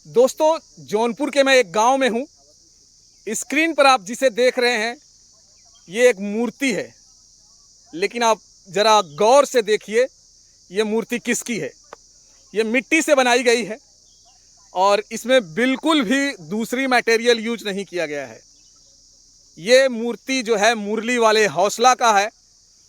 दोस्तों, जौनपुर के मैं एक गांव में हूं। स्क्रीन पर आप जिसे देख रहे हैं ये एक मूर्ति है, लेकिन आप जरा गौर से देखिए ये मूर्ति किसकी है। ये मिट्टी से बनाई गई है और इसमें बिल्कुल भी दूसरी मटेरियल यूज नहीं किया गया है। ये मूर्ति जो है मुरली वाले हौसला का है।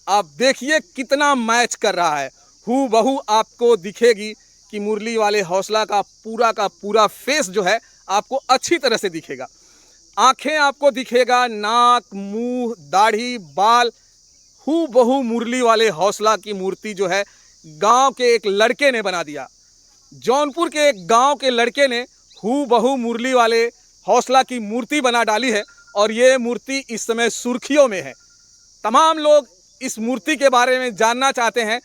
आप देखिए कितना मैच कर रहा है, हूबहू आपको दिखेगी कि मुरली वाले हौसला का पूरा फेस जो है आपको अच्छी तरह से दिखेगा। आंखें आपको दिखेगा, नाक, मुंह, दाढ़ी, बाल, हूबहू मुरली वाले हौसला की मूर्ति जो है गांव के एक लड़के ने बना दिया। जौनपुर के एक गांव के लड़के ने हूबहू मुरली वाले हौसला की मूर्ति बना डाली है और ये मूर्ति इस समय सुर्खियों में है। तमाम लोग इस मूर्ति के बारे में जानना चाहते हैं।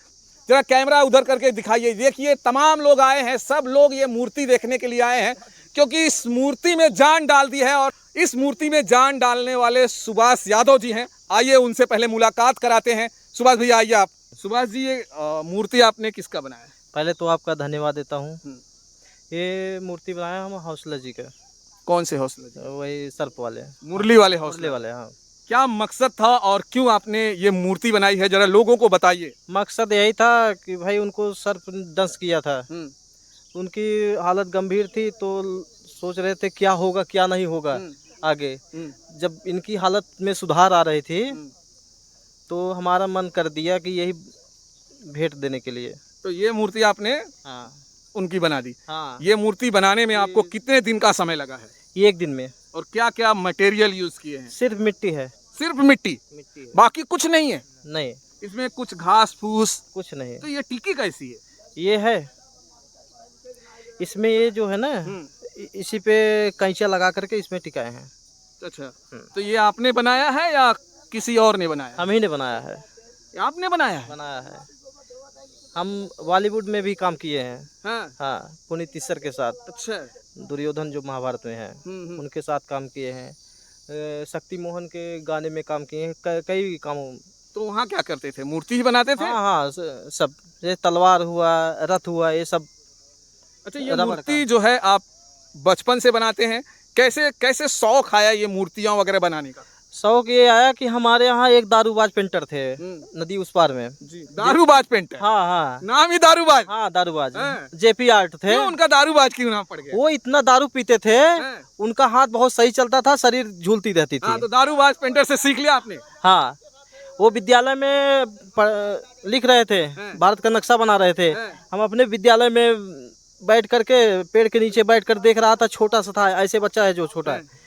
जरा कैमरा उधर करके दिखाइए। देखिए तमाम लोग आए हैं, सब लोग ये मूर्ति देखने के लिए आए हैं क्योंकि इस मूर्ति में जान डाल दी है। और इस मूर्ति में जान डालने वाले सुभाष यादव जी हैं। आइए उनसे पहले मुलाकात कराते हैं। सुभाष भैया आइए आप। सुभाष जी, ये मूर्ति आपने किसका बनाया है? पहले तो आपका धन्यवाद देता हूँ। ये मूर्ति बनाया हम हौसला जी का। कौन से हौसला जी? वही सर्प वाले, मुरली वाले हौसले मुरली वाले। हाँ, क्या मकसद था और क्यों आपने ये मूर्ति बनाई है, जरा लोगों को बताइए। मकसद यही था कि भाई उनको सर्प दंश किया था, उनकी हालत गंभीर थी, तो सोच रहे थे क्या होगा क्या नहीं होगा आगे। जब इनकी हालत में सुधार आ रही थी तो हमारा मन कर दिया कि यही भेंट देने के लिए। तो ये मूर्ति आपने उनकी बना दी। हाँ, ये मूर्ति बनाने में आपको कितने दिन का समय लगा है? ये एक दिन में। और क्या क्या मटेरियल यूज किए हैं? सिर्फ मिट्टी है। सिर्फ मिट्टी है। बाकी कुछ नहीं है? नहीं, इसमें कुछ घास फूस कुछ नहीं। तो ये टिकी कैसी है? ये है, इसमें ये जो है ना, इसी पे कैंचा लगा करके इसमें टिकाए हैं। अच्छा, तो ये आपने बनाया है या किसी और ने बनाया? हम ही ने बनाया है। आपने बनाया है? बनाया है। हम बॉलीवुड में भी काम किए हैं। हाँ, पुनीत तीसर के साथ। अच्छा, दुर्योधन जो महाभारत में है उनके साथ काम किए हैं। शक्ति मोहन के गाने में काम किए हैं, कई कामों। तो वहाँ क्या करते थे? मूर्ति ही बनाते थे? हाँ हाँ, सब, जैसे तलवार हुआ, रथ हुआ, ये सब। अच्छा, ये मूर्ति जो है आप बचपन से बनाते हैं? कैसे कैसे शौक आया ये मूर्तियाँ वगैरह बनाने का? शौक ये आया कि हमारे यहाँ एक दारूबाज पेंटर थे नदी उस पार में। जी, दारूबाज पेंटर? हाँ हाँ, नाम ही दारूबाज? हाँ, दारूबाज। जेपी आर्ट थे। क्यों उनका दारूबाज क्यों नाम पड़ गया? वो इतना दारू पीते थे, उनका हाथ बहुत सही चलता था, शरीर झूलती रहती थी। हाँ, तो दारूबाज पेंटर से सीख लिया आपने? हाँ, वो विद्यालय में लिख रहे थे, भारत का नक्शा बना रहे थे। हम अपने विद्यालय में बैठ करके पेड़ के नीचे बैठ कर देख रहा था। छोटा सा था, ऐसे बच्चा है जो छोटा है,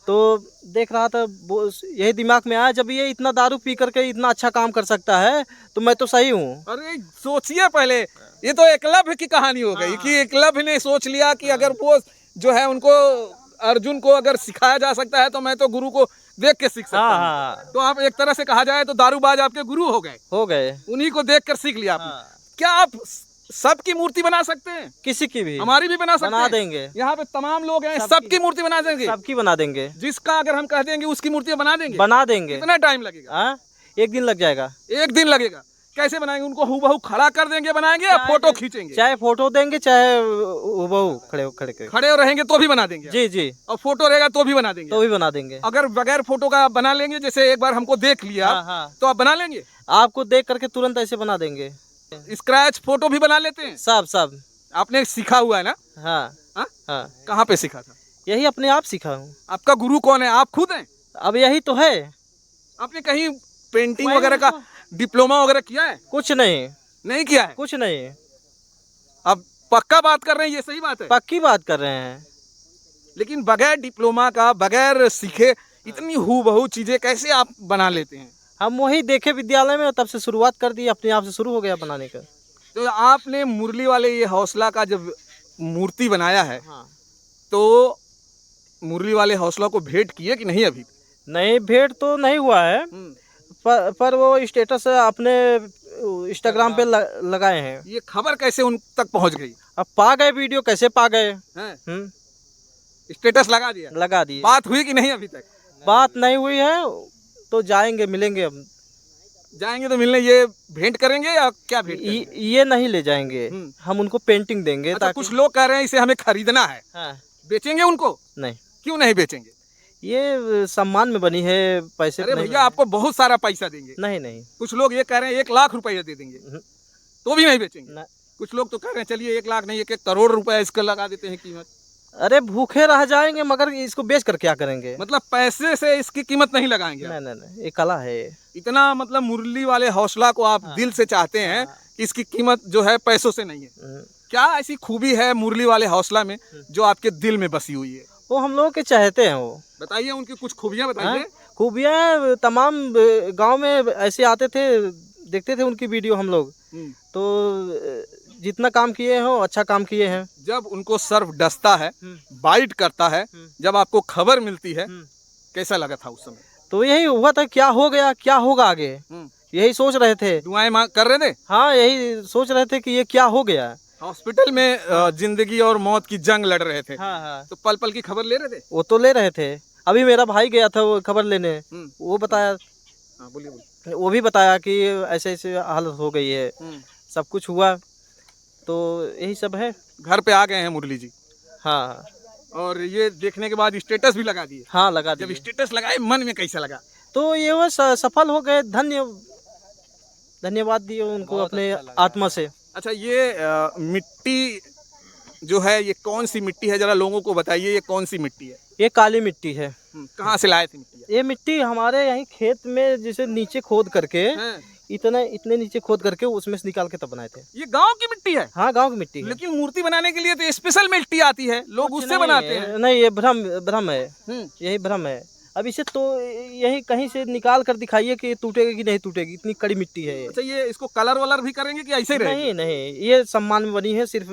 तो देख रहा था। यही दिमाग में आया, जब ये इतना दारू पी करके इतना अच्छा काम कर सकता है तो मैं तो सही हूँ। अरे सोचिए, पहले ये तो एकलव्य की कहानी हो गई कि एकलव्य ने सोच लिया कि अगर वो जो है उनको, अर्जुन को अगर सिखाया जा सकता है तो मैं तो गुरु को देख के सीख सकता हूँ। तो आप एक तरह से कहा जाए तो दारूबाज आपके गुरु हो गए। उन्हीं को देख कर सीख लिया आपने। क्या आप सबकी मूर्ति बना सकते हैं? किसी की भी, हमारी भी बना सकते हैं? बना देंगे। यहाँ पे तमाम लोग हैं, सबकी मूर्ति बना देंगे? सबकी बना देंगे। जिसका अगर हम कह देंगे उसकी मूर्ति बना देंगे? बना देंगे। कितना टाइम लगेगा? एक दिन लग जाएगा। एक दिन लगेगा? कैसे बनाएंगे? उनको हूबहू खड़ा कर देंगे बनाएंगे या फोटो खींचेंगे? चाहे फोटो देंगे, चाहे हूबहू खड़े रहेंगे तो भी बना देंगे? जी जी। और फोटो रहेगा तो भी बना देंगे? तो भी बना देंगे। अगर बगैर फोटो का बना लेंगे, जैसे एक बार हमको देख लिया तो आप बना लेंगे? आपको देख करके तुरंत ऐसे बना देंगे। स्क्रैच फोटो भी बना लेते हैं? सब। आपने सीखा हुआ है ना? हाँ। कहाँ पे सीखा था? यही अपने आप सीखा हूँ। आपका गुरु कौन है? आप खुद हैं? अब यही तो है। आपने कहीं पेंटिंग वगैरह का डिप्लोमा वगैरह किया है? कुछ नहीं किया है? कुछ नहीं। अब पक्का बात कर रहे हैं? ये सही बात है? पक्की बात कर रहे हैं। लेकिन बगैर डिप्लोमा का, बगैर सीखे इतनी हूबहू चीजें कैसे आप बना लेते हैं? हम वही देखे विद्यालय में, तब से शुरुआत कर दी, अपने आप से शुरू हो गया बनाने का। तो आपने मुरली वाले ये हौसला का जब मूर्ति बनाया है, तो मुरली वाले हौसला को भेंट किए कि नहीं? अभी नहीं, भेंट तो नहीं हुआ है, पर वो स्टेटस अपने इंस्टाग्राम पे लगाए हैं। ये खबर कैसे उन तक पहुंच गई? अब पा गए, वीडियो कैसे पा गए? स्टेटस लगा दिए? बात हुई कि नहीं अभी तक? बात नहीं हुई है, तो जाएंगे, मिलेंगे अब। जाएंगे तो मिलने, ये भेंट करेंगे या क्या भेंट करेंगे? ये नहीं ले जाएंगे, हम उनको पेंटिंग देंगे। अच्छा, ताकि कुछ लोग कह रहे हैं इसे हमें खरीदना है, हाँ, बेचेंगे उनको? नहीं, क्यों नहीं बेचेंगे? ये सम्मान में बनी है, पैसे अरे नहीं भैया आपको बहुत सारा पैसा देंगे। नहीं नहीं कुछ लोग ये कह रहे हैं 1 लाख रुपया दे देंगे, हम्म, तो भी नहीं बेचेंगे। ना। कुछ लोग तो कह रहे हैं चलिए 1 लाख नहीं 1 करोड़ रुपया इसका लगा देते हैं कीमत। अरे भूखे रह जाएंगे, मगर इसको बेच कर क्या करेंगे? मतलब पैसे से इसकी कीमत नहीं लगाएंगे आप? नहीं नहीं, ये कला है। इतना मतलब मुरली वाले हौसला को आप दिल से चाहते हैं कि इसकी कीमत जो है पैसों से नहीं है। क्या ऐसी खूबी है मुरली वाले हौसला में जो आपके दिल में बसी हुई है? वो हम लोग के चाहते हैं। वो बताइए, उनकी कुछ खूबियां बताइए। खूबियाँ तमाम गांव में ऐसे आते थे, देखते थे उनकी वीडियो हम लोग, तो जितना काम किए हो अच्छा काम किए हैं। जब उनको सर्फ डसता है, बाइट करता है, जब आपको खबर मिलती है, कैसा लगा था उस समय? तो यही हुआ था, क्या हो गया, क्या होगा आगे, यही सोच रहे थे। दुआएं कर रहे थे? हाँ, यही सोच रहे थे कि ये क्या हो गया। हॉस्पिटल में जिंदगी और मौत की जंग लड़ रहे थे। हाँ। तो पल पल की खबर ले रहे थे? वो तो ले रहे थे। अभी मेरा भाई गया था वो खबर लेने, वो बताया। बोलिए। वो भी बताया कि ऐसे ऐसे हालत हो गई है, सब कुछ हुआ, तो यही सब है। घर पे आ गए हैं मुरली जी? हाँ। और ये देखने के बाद स्टेटस भी लगा दिए? हाँ, लगा दिए। जब स्टेटस लगाए मन में कैसा लगा? तो ये वो सफल हो गए, धन्यवाद दिए उनको अपने आत्मा से। अच्छा, ये मिट्टी जो है ये कौन सी मिट्टी है, जरा लोगों को बताइए, ये कौन सी मिट्टी है? ये काली मिट्टी है। कहाँ से लाए थे मिट्टी? ये मिट्टी हमारे यहीं खेत में जैसे नीचे खोद करके, इतने नीचे खोद करके उसमें से निकाल के तब बनाए थे। ये गांव की मिट्टी है? हाँ, गांव की मिट्टी है। लेकिन मूर्ति बनाने के लिए तो स्पेशल मिट्टी आती है, लोग उससे बनाते हैं। नहीं, ये भ्रम है, यही भ्रम है। अब इसे तो यही कहीं से निकाल कर दिखाइए कि टूटेगी कि नहीं टूटेगी, इतनी कड़ी मिट्टी है। अच्छा, ये इसको कलर वलर भी करेंगे कि ऐसे ही रहेगी? नहीं, ये सम्मान में बनी है, सिर्फ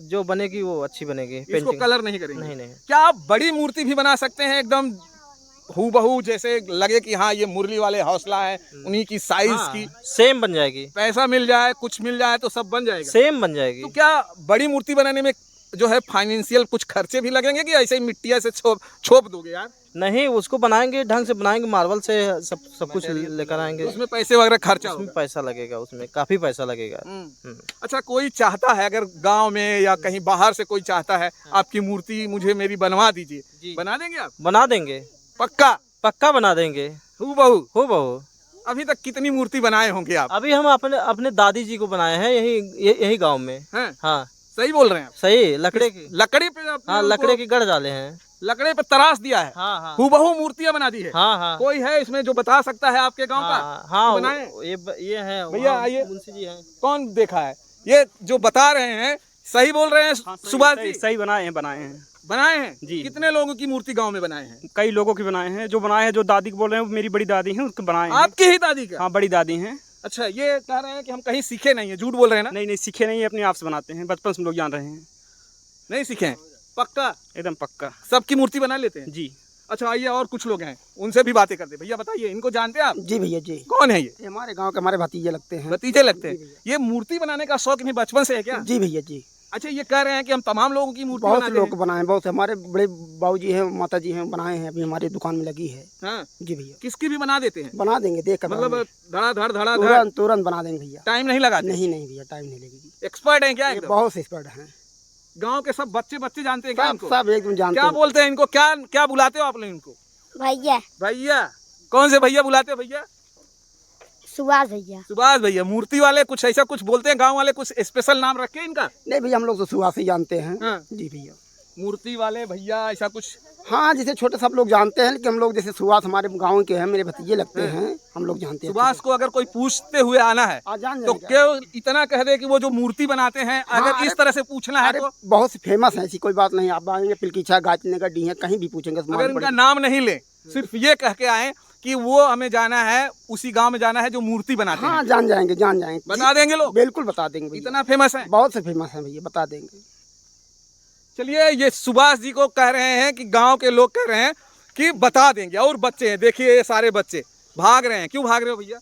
जो बनेगी वो अच्छी बनेगी। इसको कलर नहीं करेंगे? नहीं। क्या आप बड़ी मूर्ति भी बना सकते हैं एकदम हूबहू, जैसे लगे कि हाँ ये मुरली वाले हौसला है, उन्हीं की साइज की? सेम बन जाएगी। पैसा मिल जाए, कुछ मिल जाए तो सब बन जाएगा? सेम बन जाएगी। तो क्या बड़ी मूर्ति बनाने में जो है फाइनेंशियल कुछ खर्चे भी लगेंगे कि ऐसे ही मिट्टिया से छोप दोगे यार? नहीं, उसको बनाएंगे, ढंग से बनाएंगे, मार्बल से सब कुछ लेकर आएंगे। उसमें पैसे वगैरह खर्चा उसमें पैसा लगेगा, उसमें काफी पैसा लगेगा। अच्छा, कोई चाहता है अगर गांव में या कहीं बाहर से कोई चाहता है आपकी मूर्ति मुझे मेरी बनवा दीजिए, बना देंगे आप? बना देंगे, पक्का बना देंगे, हूबहू। अभी तक कितनी मूर्ति बनाए होंगे आप? अभी हम अपने दादी जी को बनाए हैं यही गाँव में। हाँ, सही बोल रहे हैं? सही, लकड़ी पे। हाँ, लकड़ी की गढ़ डाले हैं, लकड़े पे तराश दिया है। हाँ। हूबहू मूर्तियां बना दी है। हाँ। कोई है इसमें जो बता सकता है आपके गांव का? हाँ, बनाए? ये है भैया आइए। मुंशी जी हैं। कौन देखा है? ये जो बता रहे हैं सही बोल रहे हैं? सुभाष जी सही बनाए हैं जी। कितने लोगों की मूर्ति गांव में बनाए हैं? कई लोगों की बनाए हैं। जो बनाए हैं, जो दादी को बोल रहे हैं, मेरी बड़ी दादी हैं, उसको बनाए हैं। आपकी ही दादी का? हाँ, बड़ी दादी हैं। अच्छा, ये कह रहे हैं कि हम कहीं सीखे नहीं है, झूठ बोल रहे हैं ना? नहीं, सीखे नहीं, अपने आप से बनाते हैं, बचपन से हम लोग जान रहे हैं। नहीं सीखे हैं? पक्का? एकदम पक्का। सबकी मूर्ति बना लेते हैं जी। अच्छा, आइए और कुछ लोग हैं, उनसे भी बातें करते हैं। भैया बताइए, इनको जानते हैं आप? जी भैया जी। कौन है ये? हमारे गांव के हमारे भतीजे लगते हैं। भतीजे लगते हैं? ये मूर्ति बनाने का शौक नहीं बचपन से है क्या? जी भैया जी। अच्छा, ये कह रहे हैं कि हम तमाम लोगों की मूर्ति बहुत बनाते लोग हैं। बनाए, बहुत हमारे बड़े बाबूजी हैं, माता जी हैं, बनाए हैं, अभी हमारी दुकान में लगी है। हाँ? जी भैया। किसकी भी बना देते हैं? बना देंगे, देख कर मतलब धड़ाधड़ तुरंत बना देंगे भैया। टाइम नहीं लगाते? नहीं भैया, टाइम नहीं लगेगी। एक्सपर्ट हैं क्या एकदम? बहुत एक्सपर्ट हैं। गांव के सब बच्चे जानते हैं क्या इनको? सब एकदम जानते क्या हैं। बोलते हैं इनको? क्या बुलाते हो आप लोग इनको? भैया। कौन से भैया बुलाते हो भैया? सुभाष भैया। मूर्ति वाले कुछ ऐसा कुछ बोलते हैं गांव वाले, कुछ स्पेशल नाम रखे इनका? नहीं भैया, हम लोग तो सुहास ही जानते हैं। हाँ। जी भैया। मूर्ति वाले भैया ऐसा कुछ? हाँ, जैसे छोटे सब लोग जानते हैं, लेकिन हम लोग जैसे सुहास हमारे गाँव के हैं, मेरे भतीजे लगते हैं, हम लोग जानते हैं। सुभाष को अगर कोई पूछते हुए आना है तो क्यों इतना कह दे कि वो जो मूर्ति बनाते हैं, अगर इस तरह से पूछना है तो? बहुत सी फेमस है, ऐसी कोई बात नहीं। आप आएंगे पिलकीछा, गायत्री डी है, कहीं भी पूछेंगे। अगर इनका नाम नहीं ले, सिर्फ ये कह के आए कि वो हमें जाना है, उसी गांव में जाना है जो मूर्ति बनाते हैं। हाँ, जान जाएंगे। बता देंगे लोग? बिल्कुल बता देंगे। इतना फेमस है? बहुत से फेमस है भैया, बता देंगे। चलिए, ये सुभाष जी को कह रहे हैं कि गांव के लोग कह रहे हैं कि बता देंगे। और बच्चे हैं, देखिए ये सारे बच्चे भाग रहे हैं। क्यों भाग रहे हो भैया?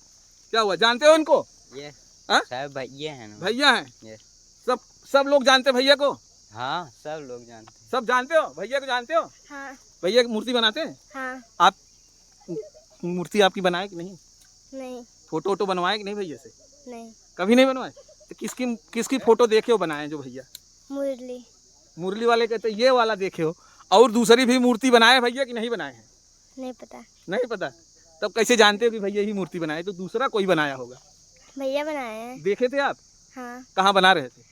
क्या हुआ? जानते हो उनको? ये हाँ? सब भैया हैं ना। भैया हैं? ये। सब लोग जानते भैया को? हाँ, सब लोग जानते हैं। सब जानते हो भैया को? जानते हो? हाँ। भैया की मूर्ति बनाते हैं? हाँ। आप मूर्ति आपकी बनाए कि नहीं? नहीं। फोटो वोटो बनवाए कि नहीं भैया से? नहीं। कभी नहीं बनवाए? तो किसकी फोटो देखे हो बनाए जो भैया? मुरली। मुरली वाले कहते ये वाला देखे हो। और दूसरी भी मूर्ति बनाए भैया कि नहीं बनाए हैं? नहीं पता। नहीं पता? तब कैसे जानते हो कि भैया ही मूर्ति बनाए? तो दूसरा कोई बनाया होगा। भैया बनाए हैं। देखे थे आप? हाँ। कहाँ बना रहे थे?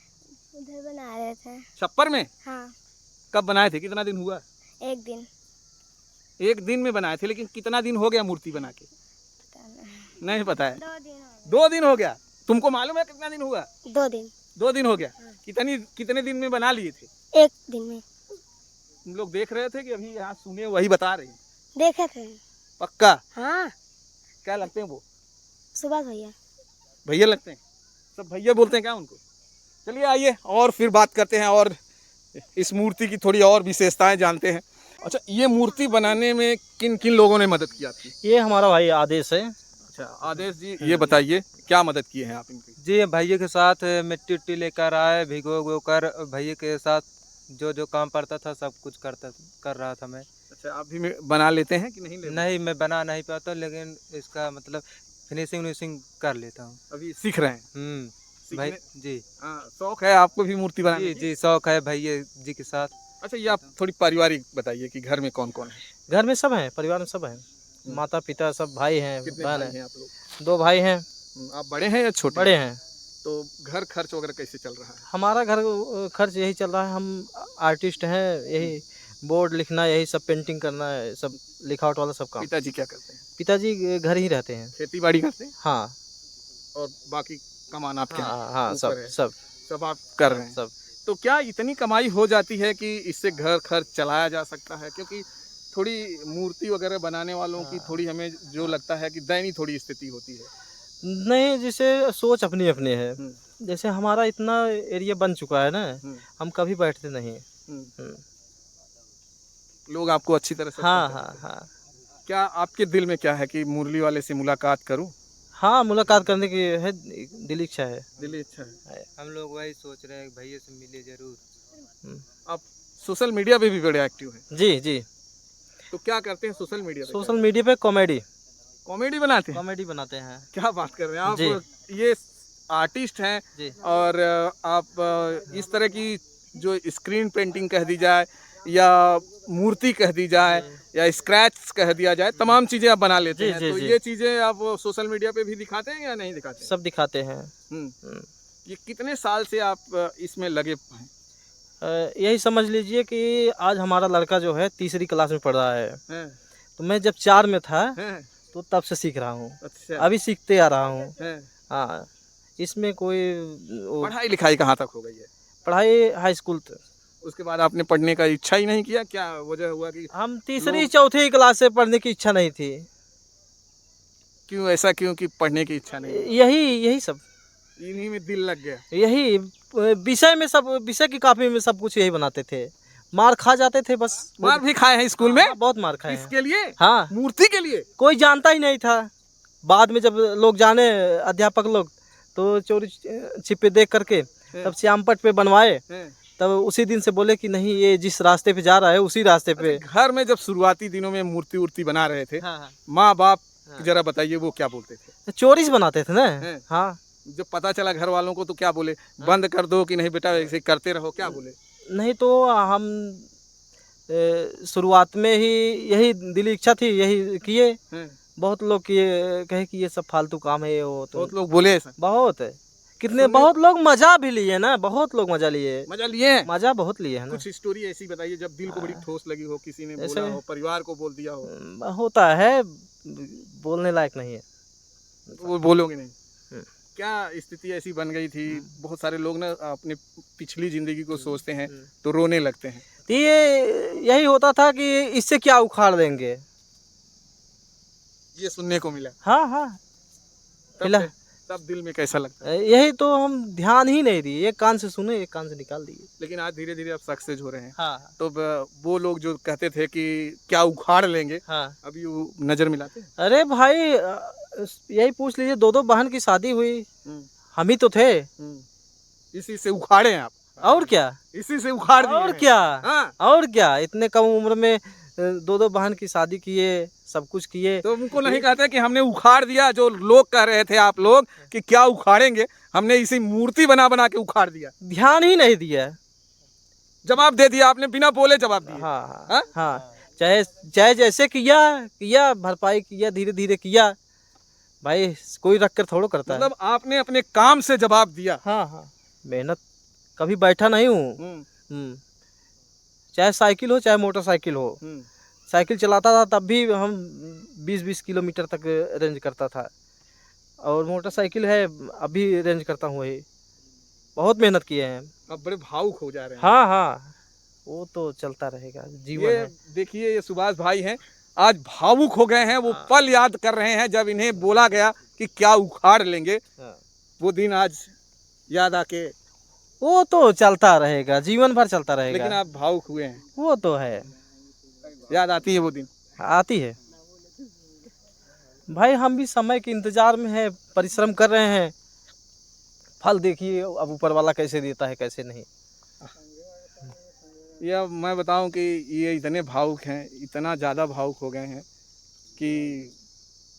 उधर बना रहे थे। छप्पर में? हाँ। कब बनाए थे? कितना दिन हुआ? एक दिन। एक दिन में बनाए थे, लेकिन कितना दिन हो गया मूर्ति बना के? पता नहीं। नहीं पता है। 2 दिन हो 2 दिन हो गया। तुमको मालूम है कितना दिन हुआ? गए। 2 दिन। 2 दिन हो गया। कितने दिन में बना लिए थे? 1 दिन में। तुम लोग देख रहे थे कि अभी यहाँ सुने वही बता रहे हैं? देखे थे। पक्का? हाँ। क्या लगते हैं वो? सुभाष भैया। भैया लगते हैं? सब भैया बोलते हैं क्या उनको? चलिए आइए और फिर बात करते हैं और इस मूर्ति की थोड़ी और विशेषताएं जानते हैं। अच्छा, ये मूर्ति बनाने में किन किन लोगों ने मदद की आपकी? ये हमारा भाई आदेश है। अच्छा आदेश जी, ये बताइए क्या मदद की है आप इनकी? जी भैया के साथ मिट्टी उट्टी लेकर आए, भिगो कर भैया के साथ जो काम पड़ता था सब कुछ कर रहा था मैं। अच्छा, आप भी बना लेते हैं कि नहीं लेते? नहीं, मैं बना नहीं पाता, लेकिन इसका मतलब फिनिशिंग कर लेता हूँ। अभी सीख रहे हैं? भाई जी। हाँ, शौक है आपको भी मूर्ति बनाने की? जी शौक है भैया जी के साथ। अच्छा, ये आप थोड़ी पारिवारिक बताइए कि घर में कौन कौन है? घर में सब हैं, परिवार में सब हैं, माता पिता सब, भाई हैं, कितने बहन भाई है, हैं आप लोग? 2 भाई हैं। आप बड़े हैं या छोटे? बड़े हैं। तो घर खर्च वगैरह कैसे चल रहा है? हमारा घर खर्च यही चल रहा है, हम आर्टिस्ट हैं, यही बोर्ड लिखना, यही सब पेंटिंग करना है, सब लिखावट वाला सब काम। पिताजी क्या करते हैं? पिताजी घर ही रहते हैं। खेती बाड़ी करते हैं? हाँ और बाकी कमान आपके हाँ ऊपर है? सब आप कर रहे हैं? सब। तो क्या इतनी कमाई हो जाती है कि इससे घर खर्च चलाया जा सकता है? क्योंकि थोड़ी मूर्ति वगैरह बनाने वालों की थोड़ी हमें जो लगता है कि दयनीय थोड़ी स्थिति होती है। नहीं, जैसे सोच अपनी अपनी है। जैसे हमारा इतना एरिया बन चुका है ना, हम कभी बैठते नहीं। लोग आपको अच्छी तरह से हाँ। क्या आपके दिल में क्या है कि मुरली वाले से मुलाकात करूं? हाँ, मुलाकात करने की है, दिल इच्छा है। दिल इच्छा है। हम लोग वही सोच रहे हैं कि भैया से मिले जरूर। आप सोशल मीडिया पे भी बड़े एक्टिव हैं? जी। तो क्या करते हैं सोशल मीडिया पे? सोशल मीडिया पे कॉमेडी बनाते हैं? कॉमेडी बनाते हैं। क्या बात कर रहे हैं आप? जी। ये आर्टिस्ट हैं जी। और आप इस तरह की जो स्क्रीन पेंटिंग कह दी जाए या मूर्ति कह दी जाए या स्क्रैच कह दिया जाए, तमाम चीजें आप बना लेते हैं। तो ये चीजें आप सोशल मीडिया पे भी दिखाते हैं या नहीं दिखाते? सब दिखाते हैं। ये कितने साल से आप इसमें लगे हैं? यही समझ लीजिए कि आज हमारा लड़का जो है 3री क्लास में पढ़ रहा है। तो मैं जब 4 में था तो तब से सीख रहा हूँ। अच्छा। अभी सीखते आ रहा हूँ। हाँ, इसमें कोई पढ़ाई लिखाई कहाँ तक हो गई है? पढ़ाई हाई स्कूल तक। उसके बाद आपने पढ़ने का इच्छा ही नहीं किया? क्या वजह हुआ कि हम 3री 4थी क्लास से पढ़ने की इच्छा नहीं थी? क्यों ऐसा, क्यों कि पढ़ने की इच्छा नहीं? यही सब, इन्हीं में दिल लग गया? यही विषय में, सब विषय की कॉपी में सब कुछ यही बनाते थे। मार खा जाते थे बस। मार भी खाए हैं स्कूल में? हाँ, बहुत मार खाए हैं। इसके लिए? हाँ, मूर्ति के लिए? कोई जानता ही नहीं था। बाद में जब लोग जाने, अध्यापक लोग, तो चोरी छिपे देख करके तब श्यामपट पे बनवाए। तब उसी दिन से बोले कि नहीं, ये जिस रास्ते पे जा रहा है उसी रास्ते पे। घर में जब शुरुआती दिनों में मूर्ति उर्ति बना रहे थे, हाँ। माँ बाप जरा बताइए वो क्या बोलते थे? चोरी से बनाते थे ना। हाँ। जब पता चला घर वालों को तो क्या बोले? बंद कर दो कि नहीं बेटा ऐसे करते रहो, क्या बोले? नहीं, तो हम शुरुआत में ही यही दिली इच्छा थी, यही किए। बहुत लोग किए, कहे कि ये सब फालतू काम है। वो तो बहुत लोग बोले ऐसा? बहुत है, कितने बहुत लोग मजा भी लिए ना, बहुत लोग मजा लिए। मजा लिए हैं? मजा बहुत लिए है ना। कुछ स्टोरी ऐसी बताइए जब दिल को बड़ी ठोस लगी हो, किसी ने बोला हो, परिवार को बोल दिया हो। होता है, बोलने लायक नहीं है। वो बोलोगे नहीं? क्या स्थिति ऐसी बन गई थी? बहुत सारे लोग ना अपने पिछली जिंदगी को सोचते हैं तो रोने लगते हैं। तो ये यही होता था कि इससे क्या उखाड़ देंगे, ये सुनने को मिला। हाँ। तब दिल में कैसा लगता है? यही तो हम ध्यान ही नहीं दिए, एक कान से सुने एक कान से निकाल दिए। लेकिन आज धीरे धीरे अब सक्सेस हो रहे हैं। हाँ। तो वो लोग जो कहते थे कि क्या उखाड़ लेंगे, हाँ, अभी वो नजर मिलाते हैं? अरे भाई, यही पूछ लीजिए, 2 बहन की शादी हुई, हम ही तो थे। इसी से उखाड़े हैं आप? और क्या? इसी से उखाड़ दिए और हैं? क्या? हाँ? और क्या? इतने कम उम्र में 2 बहन की शादी किए, सब कुछ किए। तो उनको नहीं कहते कि हमने उखाड़ दिया, जो लोग कह रहे थे आप लोग कि क्या उखाड़ेंगे, हमने इसी मूर्ति बना बना के उखाड़ दिया। ध्यान ही नहीं दिया। जवाब दे दिया आपने, बिना बोले जवाब दिया। हाँ हाँ? हाँ, चाहे जैसे किया भरपाई किया, धीरे धीरे किया भाई, कोई रख कर थोड़ा करता है। मतलब आपने अपने काम से जवाब दिया। हाँ हाँ, मेहनत, कभी बैठा नहीं हूँ। चाहे साइकिल हो चाहे मोटरसाइकिल हो, साइकिल चलाता था तब भी हम 20-20 किलोमीटर तक रेंज करता था, और मोटरसाइकिल है अभी रेंज करता हूँ वही। बहुत मेहनत किए हैं। अब बड़े भावुक हो जा रहे हैं। हाँ हाँ, वो तो चलता रहेगा, जीवन ये है। देखिए, ये सुभाष भाई हैं, आज भावुक हो गए हैं। वो पल याद कर रहे हैं जब इन्हें बोला गया कि क्या उखाड़ लेंगे। वो दिन आज याद आके, वो तो चलता रहेगा, जीवन भर चलता रहेगा। लेकिन आप भावुक हुए हैं। वो तो है, याद आती है वो दिन। आती है भाई। हम भी समय के इंतजार में है, परिश्रम कर रहे हैं। फल देखिए अब ऊपर वाला कैसे देता है, कैसे नहीं। या मैं बताऊं कि ये इतने भावुक हैं, इतना ज़्यादा भावुक हो गए हैं कि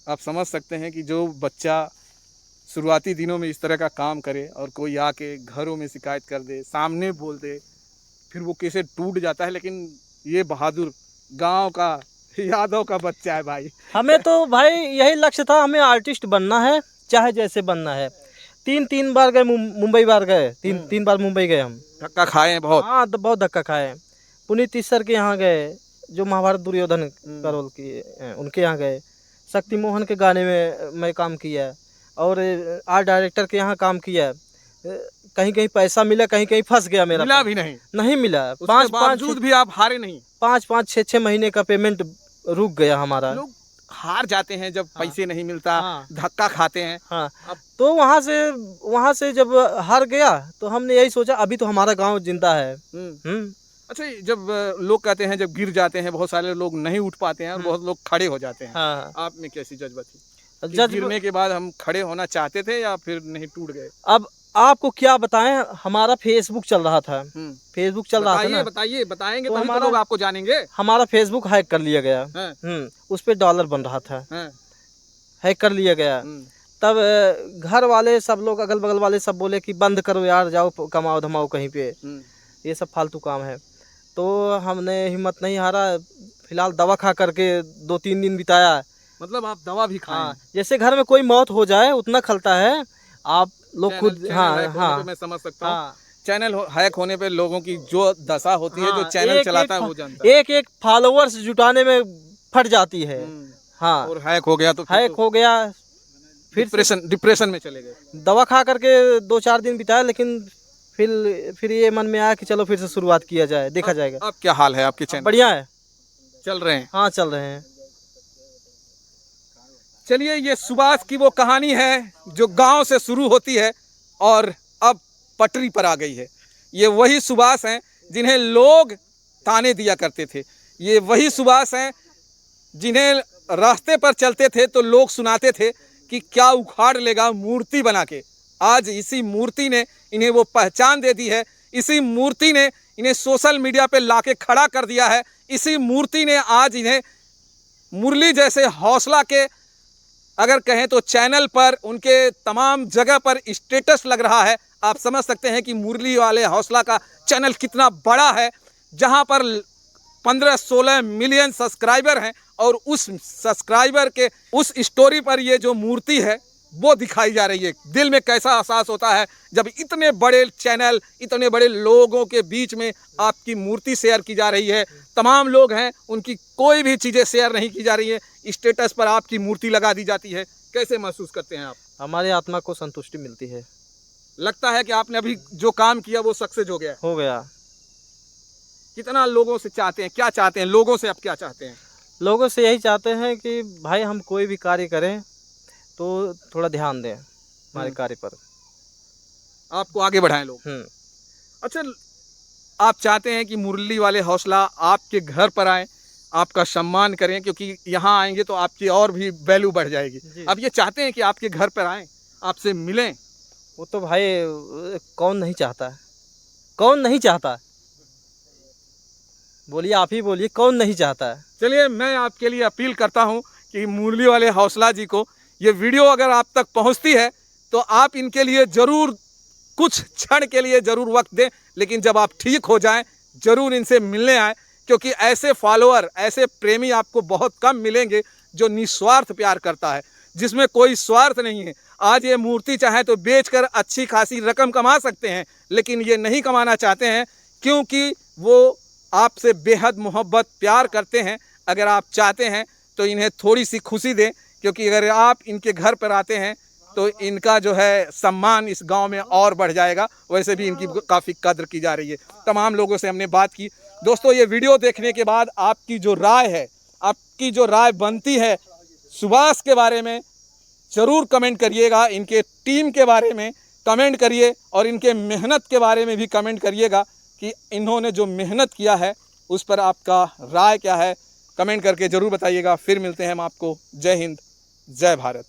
आप समझ सकते हैं कि जो बच्चा शुरुआती दिनों में इस तरह का काम करे और कोई आके घरों में शिकायत कर दे, सामने बोल दे, फिर वो कैसे टूट जाता है। लेकिन ये बहादुर गांव का, यादव का बच्चा है भाई। हमें तो भाई यही लक्ष्य था, हमें आर्टिस्ट बनना है, चाहे जैसे बनना है। 3 बार गए मुंबई, बार गए 3 बार मुंबई गए हम। धक्का खाए हैं बहुत। हाँ, तो बहुत धक्का खाए। पुनीत सर के यहाँ गए, जो महाभारत दुर्योधन का रोल किए, उनके यहाँ गए। शक्ति मोहन के गाने में मैं काम किया, और आर्ट डायरेक्टर के यहाँ काम किया। कहीं कहीं पैसा मिला, कहीं कहीं फंस गया मेरा। मिला भी नहीं मिला। उसके बावजूद भी आप हारे नहीं। 5-5, 6-6 महीने का पेमेंट रुक गया हमारा। लोग हार जाते हैं जब पैसे नहीं मिलता, हाँ। धक्का खाते हैं। हाँ, तो वहाँ से जब हार गया तो हमने यही सोचा, अभी तो हमारा गांव जिंदा है। अच्छा, जब लोग कहते हैं जब गिर जाते हैं, बहुत सारे लोग नहीं उठ पाते हैं और बहुत लोग खड़े हो जाते हैं। हाँ। आप में कैसी जज्बा थी? कि गिरने के बाद हम खड़े होना चाहते थे या फिर नहीं, टूट गए? अब आपको क्या बताएं, हमारा फेसबुक चल रहा था। फेसबुक चल रहा था ना। बताएंगे तो तभी तो लोग आपको जानेंगे। हमारा फेसबुक हैक कर लिया गया। उस पे डॉलर बन रहा था। हैक कर लिया गया। तब घर वाले सब लोग, अगल बगल वाले सब बोले कि बंद करो यार, जाओ कमाओ धमाओ कहीं पे, ये सब फालतू काम है। तो हमने हिम्मत नहीं हारा, फिलहाल दवा खा करके 2-3 दिन बिताया। मतलब आप दवा भी खाए? हाँ, जैसे घर में कोई मौत हो जाए उतना खलता है। आप लोग खुद, हाँ, मैं समझ सकता हूँ। चैनल हैक होने पे लोगों की जो दशा होती है, जो चैनल चलाता है वो जानता है। एक फॉलोअर्स जुटाने में फट जाती है। हाँ, और हैक हो गया तो हैक हो गया, फिर डिप्रेशन में चले गए। दवा खा करके 2-4 दिन बिताया, लेकिन फिर ये मन में आया कि चलो फिर से शुरुआत किया जाए, देखा जाएगा। अब क्या हाल है आपके चैनल? बढ़िया है, चल रहे हैं? हाँ, चल रहे हैं। चलिए, ये सुभाष की वो कहानी है जो गांव से शुरू होती है और अब पटरी पर आ गई है। ये वही सुभाष हैं जिन्हें लोग ताने दिया करते थे। ये वही सुभाष हैं जिन्हें रास्ते पर चलते थे तो लोग सुनाते थे कि क्या उखाड़ लेगा मूर्ति बना के। आज इसी मूर्ति ने इन्हें वो पहचान दे दी है। इसी मूर्ति ने इन्हें सोशल मीडिया पे लाके खड़ा कर दिया है। इसी मूर्ति ने आज इन्हें मुरली जैसे हौसला के, अगर कहें तो चैनल पर, उनके तमाम जगह पर स्टेटस लग रहा है। आप समझ सकते हैं कि मुरली वाले हौसला का चैनल कितना बड़ा है, जहां पर 15-16 मिलियन सब्सक्राइबर हैं, और उस सब्सक्राइबर के उस स्टोरी पर ये जो मूर्ति है वो दिखाई जा रही है। दिल में कैसा एहसास होता है जब इतने बड़े चैनल, इतने बड़े लोगों के बीच में आपकी मूर्ति शेयर की जा रही है। तमाम लोग हैं, उनकी कोई भी चीज़ें शेयर नहीं की जा रही है, स्टेटस पर आपकी मूर्ति लगा दी जाती है। कैसे महसूस करते हैं आप? हमारी आत्मा को संतुष्टि मिलती है। लगता है कि आपने अभी जो काम किया वो सक्सेस हो गया। कितना लोगों से चाहते हैं, क्या चाहते हैं लोगों से? आप क्या चाहते हैं? लोगों से यही चाहते हैं कि भाई हम कोई भी कार्य करें तो थोड़ा ध्यान दें हमारे कार्य पर, आपको आगे बढ़ाएं लोग। अच्छा, आप चाहते हैं कि मुरली वाले हौसला आपके घर पर आए, आपका सम्मान करें, क्योंकि यहाँ आएंगे तो आपकी और भी वैल्यू बढ़ जाएगी। अब ये चाहते हैं कि आपके घर पर आएं, आपसे मिलें। वो तो भाई कौन नहीं चाहता, कौन नहीं चाहता। बोलिए, आप ही बोलिए, कौन नहीं चाहता है। चलिए, मैं आपके लिए अपील करता हूं कि मुरली वाले हौसला जी को ये वीडियो अगर आप तक पहुंचती है तो आप इनके लिए ज़रूर कुछ क्षण के लिए ज़रूर वक्त दें, लेकिन जब आप ठीक हो जाएं ज़रूर इनसे मिलने आएँ, क्योंकि ऐसे फॉलोअर, ऐसे प्रेमी आपको बहुत कम मिलेंगे जो निस्वार्थ प्यार करता है, जिसमें कोई स्वार्थ नहीं है। आज ये मूर्ति चाहे तो बेचकर अच्छी खासी रकम कमा सकते हैं, लेकिन ये नहीं कमाना चाहते हैं क्योंकि वो आपसे बेहद मोहब्बत प्यार करते हैं। अगर आप चाहते हैं तो इन्हें थोड़ी सी खुशी दें, क्योंकि अगर आप इनके घर पर आते हैं तो इनका जो है सम्मान इस गांव में और बढ़ जाएगा। वैसे भी इनकी काफ़ी कद्र की जा रही है। तमाम लोगों से हमने बात की। दोस्तों, ये वीडियो देखने के बाद आपकी जो राय है, आपकी जो राय बनती है सुभाष के बारे में ज़रूर कमेंट करिएगा, इनके टीम के बारे में कमेंट करिए और इनके मेहनत के बारे में भी कमेंट करिएगा कि इन्होंने जो मेहनत किया है उस पर आपका राय क्या है। कमेंट करके ज़रूर बताइएगा। फिर मिलते हैं हम आपको। जय हिंद, जय भारत।